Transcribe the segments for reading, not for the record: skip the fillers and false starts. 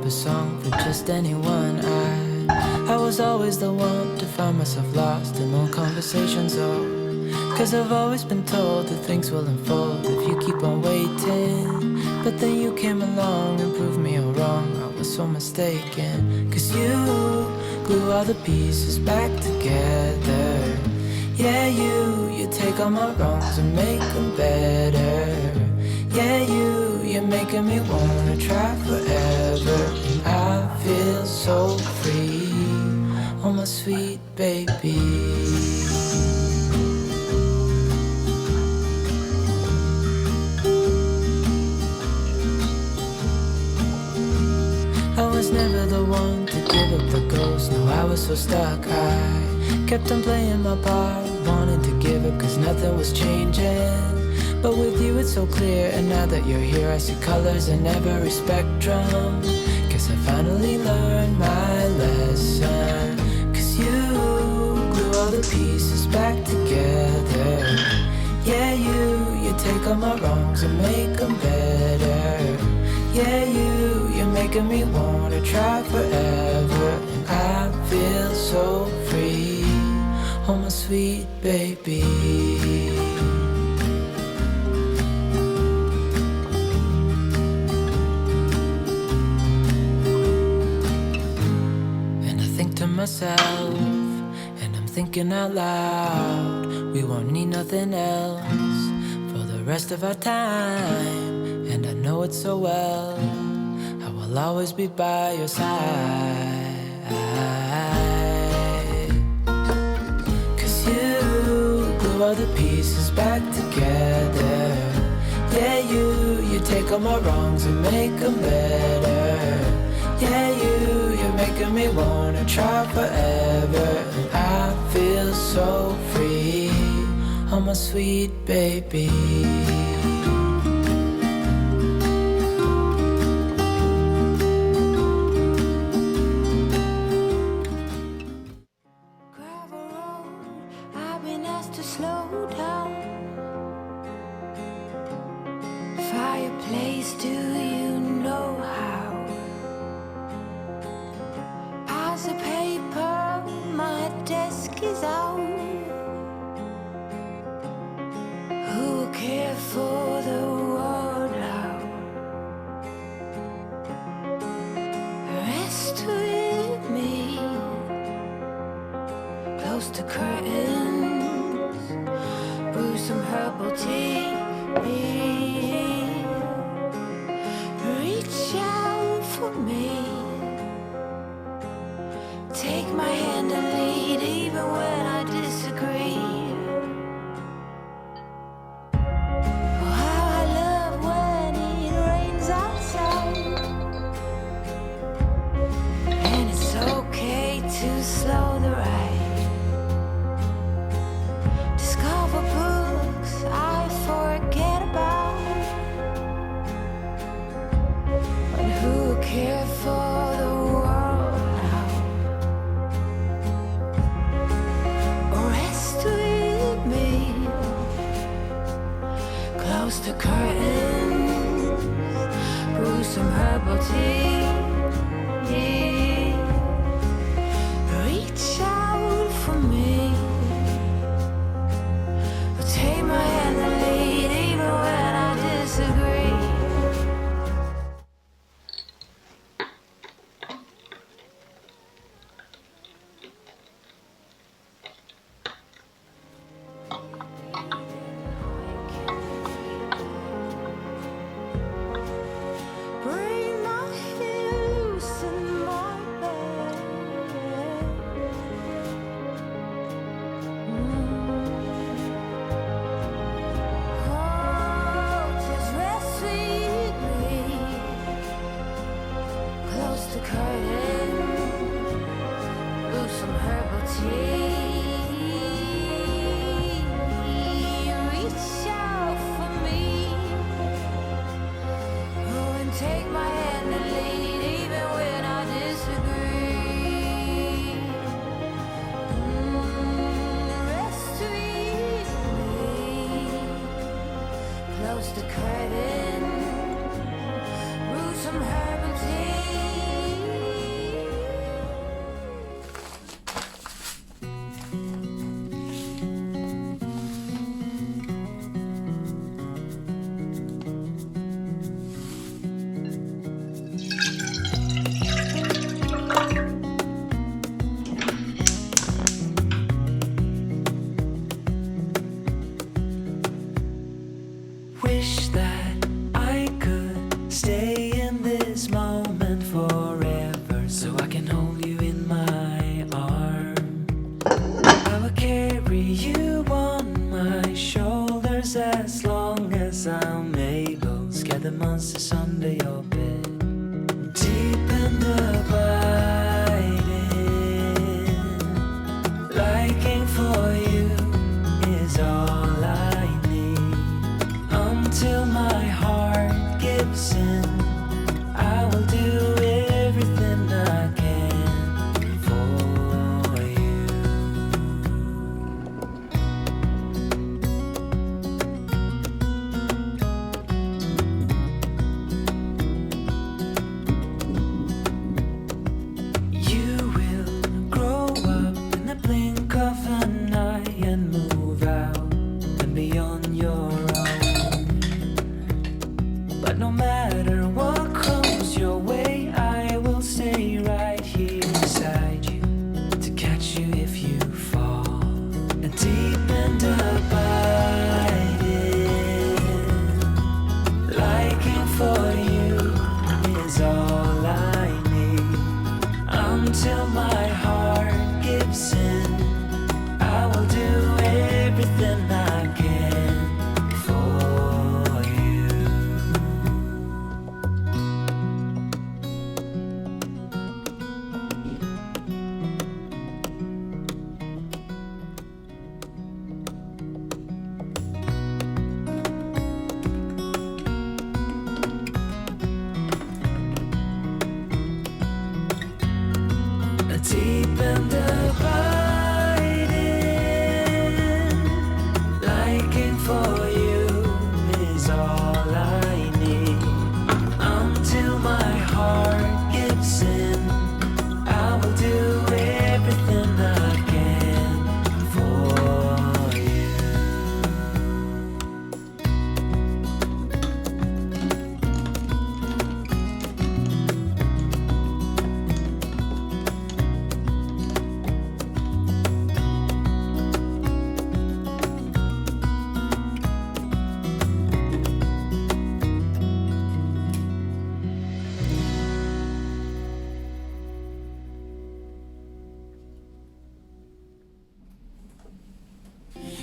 a song for just anyone. I was always the one to find myself lost in long conversations, cause I've always been told that things will unfold if you keep on waiting. But then you came along and proved me all wrong. I was so mistaken, cause you glue all the pieces back together. Yeah, you take all my wrongs and make them better. Yeah, you're making me wanna try forever. And I feel so free, oh my sweet baby. I was never the one to give up the ghost. No, I was so stuck. I kept on playing my part, wanting to give up cause nothing was changing. But with you it's so clear, and now that you're here I see colors in every spectrum. Guess I finally learned my lesson. Cause you glue all the pieces back together. Yeah, you take all my wrongs and make them better. Yeah, you're making me wanna try forever. And I feel so free, oh my sweet baby. And I think to myself, and I'm thinking out loud, we won't need nothing else for the rest of our time. And I know it so well, I will always be by your side. Cause you glue all the pieces back together. Yeah, you take all my wrongs and make them better. Yeah, you're making me wanna try forever. And I feel so free, oh my sweet baby. Fireplace, do you know how? Piles of paper, my desk is out. Who will care for the world out? Rest with me, close to curtains, brew some herbal tea. Reach out for me, take my hand and lead even when I disagree. Oh, how I love when it rains outside, and it's okay to slow the ride. Discover books I forget about. Who care for the world now? Rest with me, close to curtains, brew some herbal tea. Reach out for me, take my hand and lead even when I disagree. Bring my hills in my bed. Oh, just rest with me, close to curtain, brew some herbal tea. Reach out for me, oh, and take my hand and lead even when I disagree. Rest with me, close the curtain, brew some herbal tea. will carry you on my shoulders as long as I'm able. Scare the monsters under your bed. Deep and abiding, liking for you is all I need. Until my heart gives in, I will do everything I can for you. You will grow up in the blink of an eye and move out and beyond your own. But no matter what comes your way, I will stay right here beside you to catch you if you fall. And deep and abiding, liking for you is all I need. Until my heart gives in, I will do everything I can for you. Deep and abiding, liking for you is all I need. Until my heart gives in, I will do everything I can for you.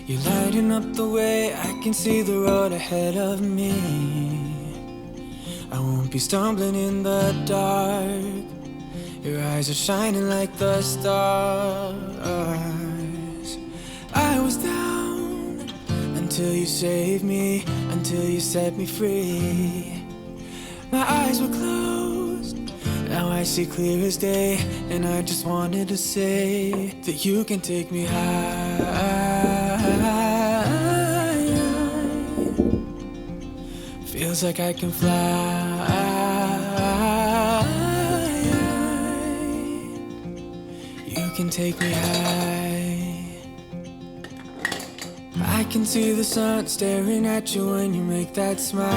You're lighting up the way, I can see the road ahead of me. I won't be stumbling in the dark. Your eyes are shining like the stars. I was down until you saved me, until you set me free. My eyes were closed, now I see clear as day. And I just wanted to say that you can take me high. Feels like I can fly. You can take me high. I can see the sun staring at you when you make that smile.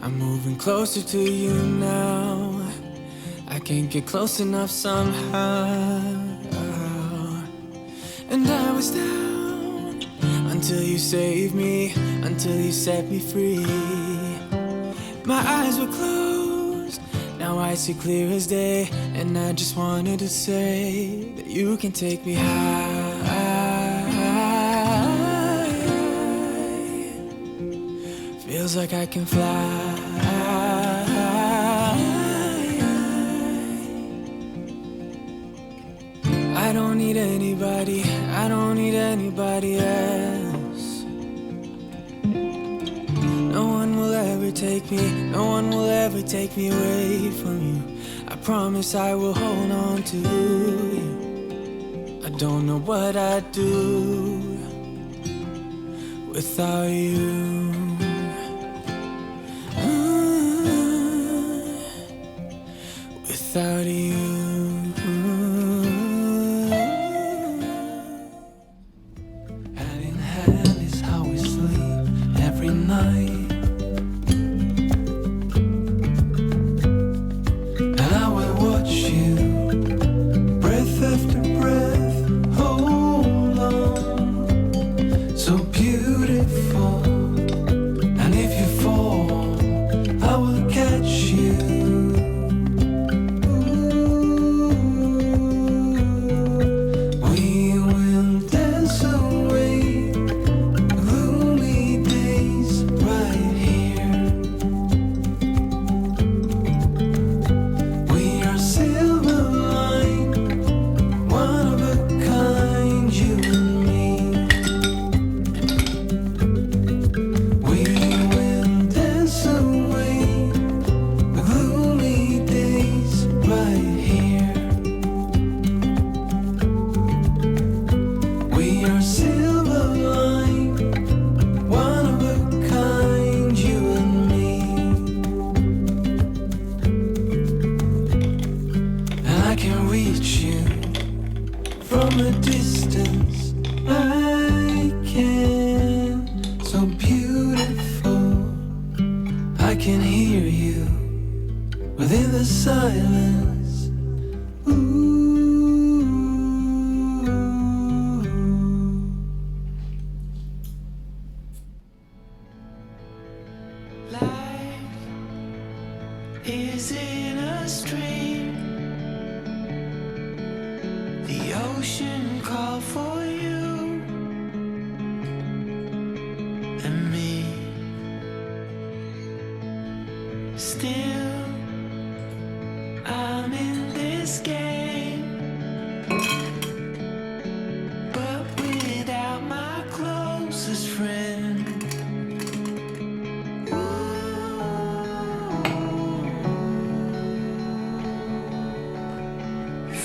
I'm moving closer to you now. I can't get close enough somehow. And I was down until you saved me, until you set me free. My eyes were closed, now I see clear as day. And I just wanted to say that you can take me high. Feels like I can fly. I don't need anybody, I don't need anybody else. No one will ever take me, no one will ever take me away from you. I promise I will hold on to you. I don't know what I'd do without you. Without you. Hand in hand is how we sleep every night. And I will watch you, breath after breath, hold on. So beautiful. And if you fall, I will catch you. Ooh. You're silver line, one of a kind, you and me. And I can reach you from a distance. I can, so beautiful. I can hear you within the silence. Ooh. Life is in a stream. The ocean called for you and me. Still, I'm in this game, but without my closest friend.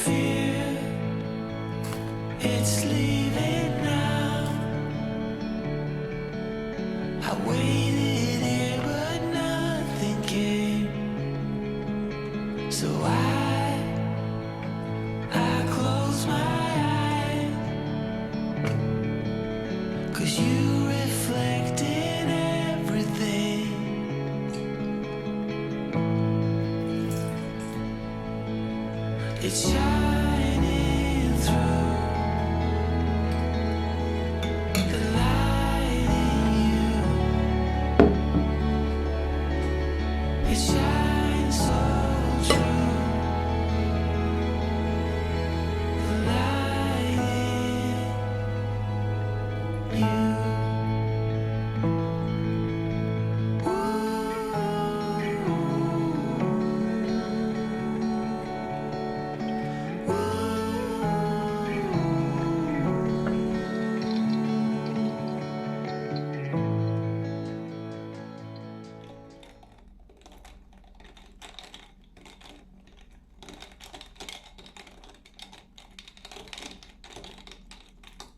Fear, it's leaving now. I waited here, but nothing came. So I close my eyes, 'cause you reflect in everything. It's